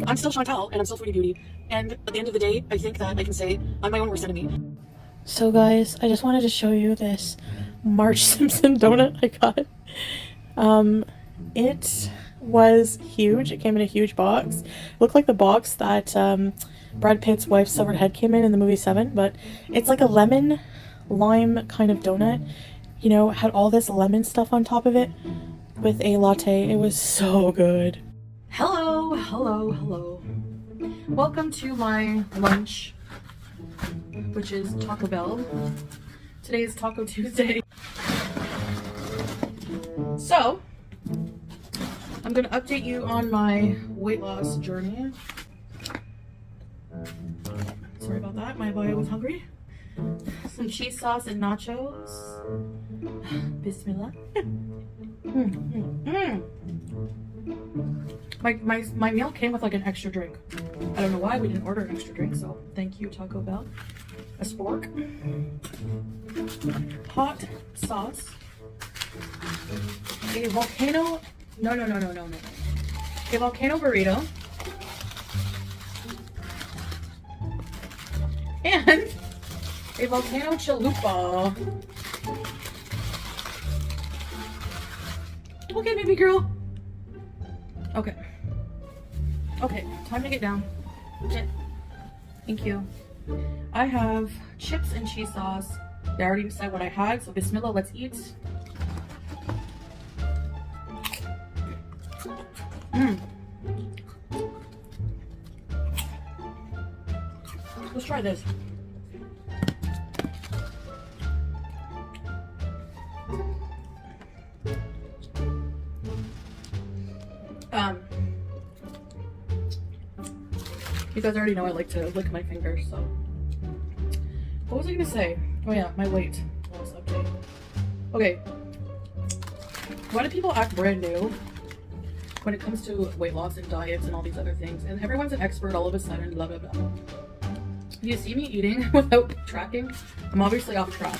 I'm still Chantal, and I'm still Foodie Beauty, and at the end of the day, I think that I can say I'm my own worst enemy. So guys, I just wanted to show you this Marge Simpson donut I got. It was huge. It came in a huge box. It looked like the box that Brad Pitt's wife's severed head came in the movie Seven, but it's like a lemon lime kind of donut. You know, it had all this lemon stuff on top of it with a latte. It was so good. Hello, hello, hello. Welcome to my lunch, which is Taco Bell. Today is Taco Tuesday. So, I'm gonna update you on my weight loss journey. Sorry about that, my boy was hungry. Some cheese sauce and nachos. Bismillah. My meal came with like an extra drink. I don't know why we didn't order an extra drink, so thank you, Taco Bell. A spork. Hot sauce. A volcano. No. A volcano burrito. And a volcano chalupa. Okay, baby girl. Okay. Okay, time to get down. Yeah. Thank you. I have chips and cheese sauce. I already said what I had, so bismillah, let's eat. Let's try this. You guys already know I like to lick my fingers, so. What was I gonna say? Oh yeah, my weight loss update. Okay. Why do people act brand new when it comes to weight loss and diets and all these other things? And everyone's an expert all of a sudden, blah blah blah. You see me eating without tracking? I'm obviously off track.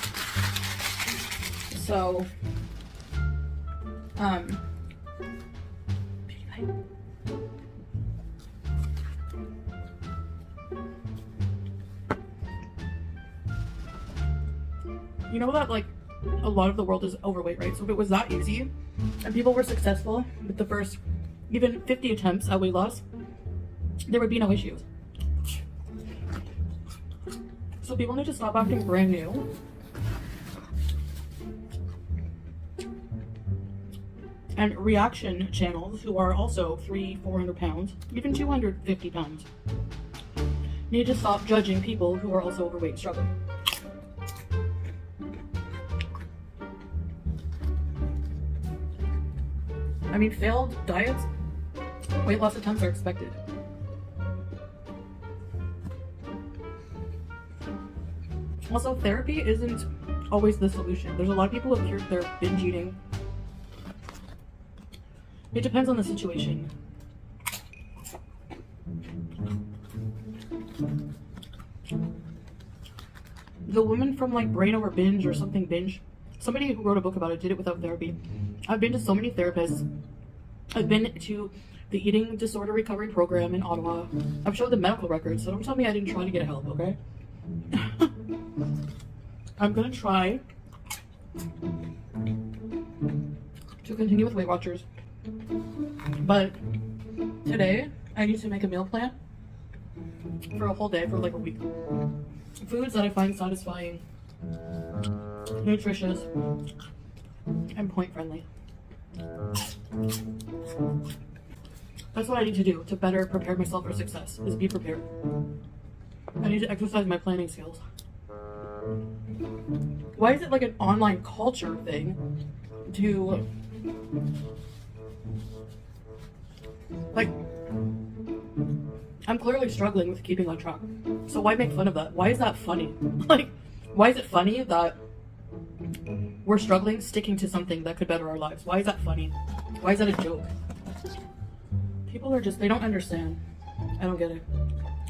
So, you know that like a lot of the world is overweight, right? So if it was that easy and people were successful with the first even 50 attempts at weight loss, there would be no issues. So people need to stop acting brand new. And reaction channels who are also 300-400 pounds, even 250 pounds, need to stop judging people who are also overweight and struggling. I mean, failed diets, weight loss attempts are expected. Also, therapy isn't always the solution. There's a lot of people who have cured their binge eating. It depends on the situation. The woman from like Brain Over Binge or something binge, somebody who wrote a book about it did it without therapy. I've been to so many therapists. I've been to the eating disorder recovery program in Ottawa. I've showed the medical records, so don't tell me I didn't try to get help, okay? I'm gonna try to continue with Weight Watchers, but today I need to make a meal plan for a whole day, for like a week. Foods that I find satisfying, nutritious, and point friendly. That's what I need to do to better prepare myself for success, is be prepared. I need to exercise my planning skills. Why is it like an online culture thing to, like, I'm clearly struggling with keeping on track. So why make fun of that? Why is that funny? Like, why is it funny that we're struggling sticking to something that could better our lives? Why is that funny? Why is that a joke? People are just, they don't understand. I don't get it.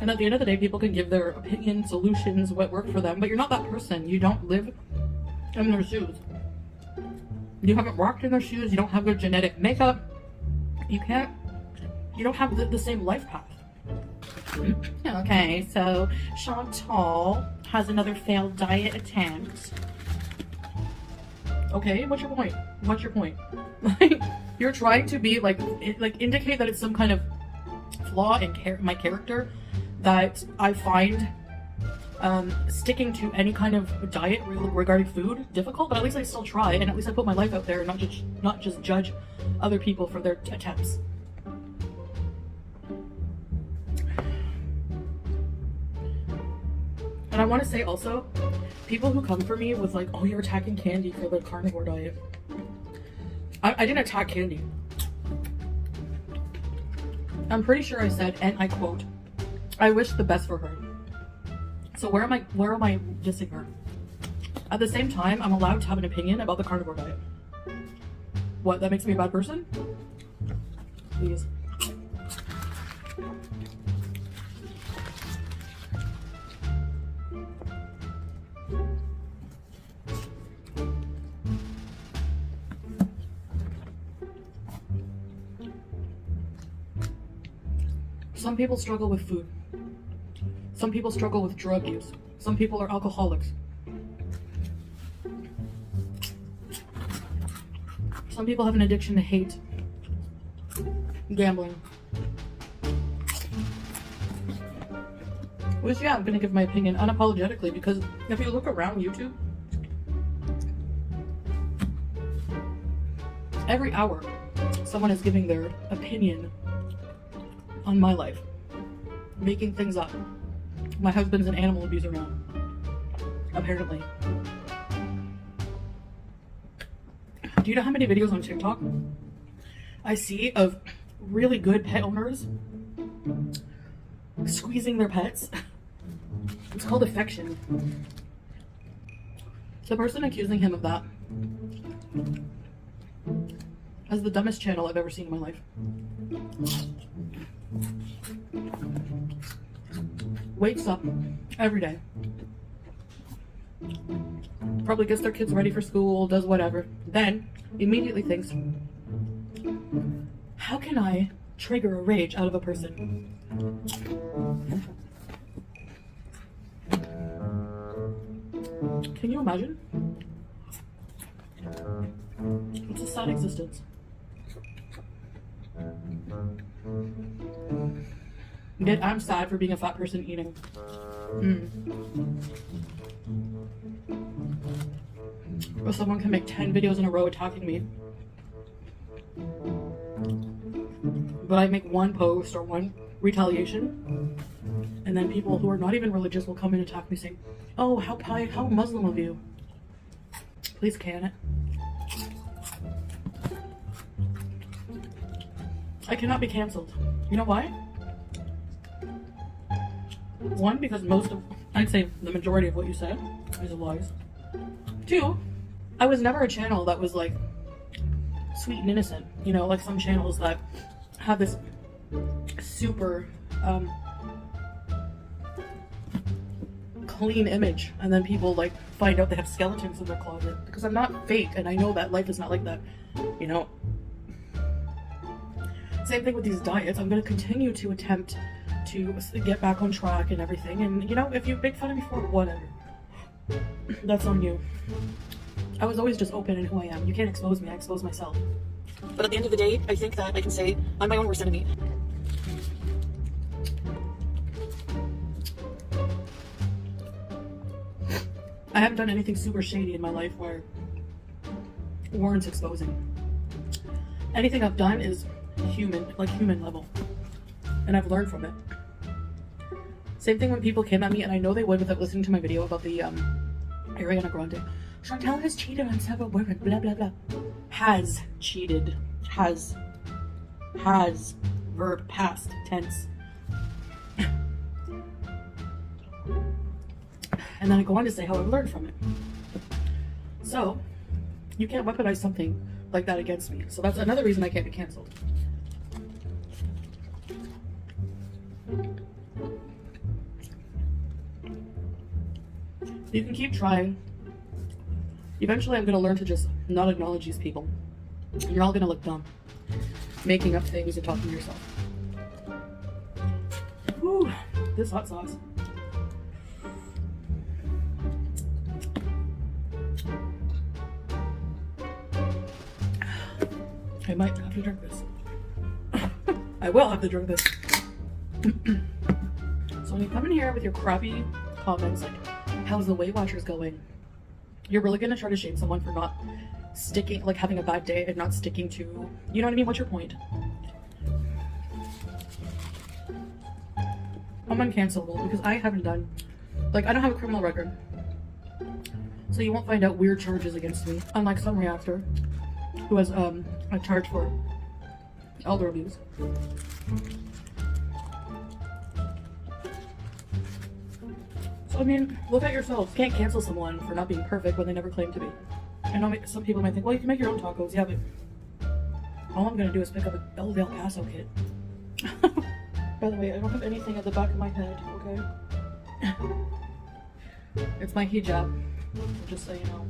And at the end of the day, people can give their opinion, solutions, what worked for them, but you're not that person. You don't live in their shoes. You haven't walked in their shoes. You don't have their genetic makeup. You can't you don't have the same life path. Okay, so Chantal has another failed diet attempt. Okay, what's your point? What's your point? Like, you're trying to be like indicate that it's some kind of flaw in my character that I find sticking to any kind of diet regarding food difficult, but at least I still try, and at least I put my life out there and not just judge other people for their attempts. And I want to say also, people who come for me with like, oh, you're attacking Candy for the carnivore diet. I didn't attack Candy. I'm pretty sure I said, and I quote, I wish the best for her. So where am I dissing her? At the same time, I'm allowed to have an opinion about the carnivore diet. What, that makes me a bad person? Please. Some people struggle with food. Some people struggle with drug use. Some people are alcoholics. Some people have an addiction to hate. Gambling. Which, yeah, I'm gonna give my opinion unapologetically, because if you look around YouTube, every hour someone is giving their opinion on my life, making things up. My husband's an animal abuser now, apparently. Do you know how many videos on TikTok I see of really good pet owners squeezing their pets? It's called affection. The person accusing him of that has the dumbest channel I've ever seen in my life. Wakes up every day, probably gets their kids ready for school, does whatever, then immediately thinks, how can I trigger a rage out of a person? Can you imagine? It's a sad existence. Yet I'm sad for being a fat person eating. Or someone can make 10 videos in a row attacking me, but I make one post or one retaliation, and then people who are not even religious will come and attack me saying, oh, how Muslim of you. Please can it. I cannot be canceled. You know why? One, because I'd say the majority of what you said is lies. Two, I was never a channel that was like sweet and innocent. You know, like some channels that have this super clean image, and then people like find out they have skeletons in their closet. Because I'm not fake, and I know that life is not like that. You know. Same thing with these diets. I'm going to continue to attempt to get back on track and everything. And, you know, if you make fun of me for it, whatever. That's on you. I was always just open in who I am. You can't expose me. I expose myself. But at the end of the day, I think that I can say I'm my own worst enemy. I haven't done anything super shady in my life where warrants exposing. Anything I've done is human level, and I've learned from it. Same thing when people came at me, and I know they would without listening to my video about the Ariana Grande. Chantal has cheated on several women, blah blah blah. Has cheated. Has. Verb past tense. And then I go on to say how I've learned from it. So, you can't weaponize something like that against me. So that's another reason I can't be canceled. You can keep trying. Eventually I'm going to learn to just not acknowledge these people. You're all going to look dumb, making up things and talking to yourself. this hot sauce. I might have to drink this. I will have to drink this. So when you come in here with your crappy comments like, how's the Weight Watchers going? You're really gonna try to shame someone for not sticking, like having a bad day and not sticking to, you know what I mean? What's your point? I'm uncancelable because I haven't done, like I don't have a criminal record. So you won't find out weird charges against me. Unlike some reactor who has a charge for elder abuse. So I mean, look at yourself. You can't cancel someone for not being perfect when they never claim to be. I know some people might think, well, you can make your own tacos. Yeah, but all I'm gonna do is pick up a El Paso kit. By the way, I don't have anything at the back of my head, okay? It's my hijab, just so you know.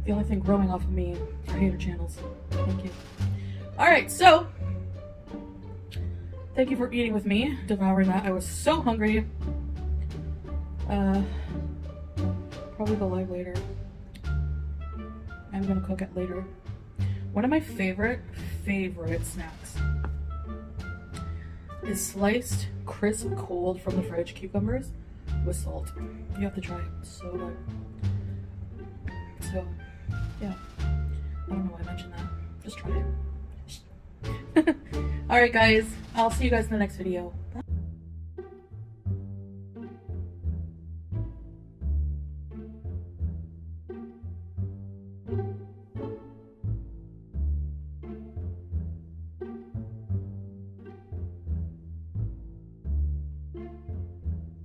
The only thing growing off of me are hater channels. Thank you. Alright, so thank you for eating with me, devouring that. I was so hungry. Probably go live later. I'm gonna cook it later. One of my favorite snacks is sliced, crisp, cold from the fridge cucumbers with salt. You have to try it. It's so good. So, yeah. I don't know why I mentioned that. Just try it. Alright guys, I'll see you guys in the next video. Bye.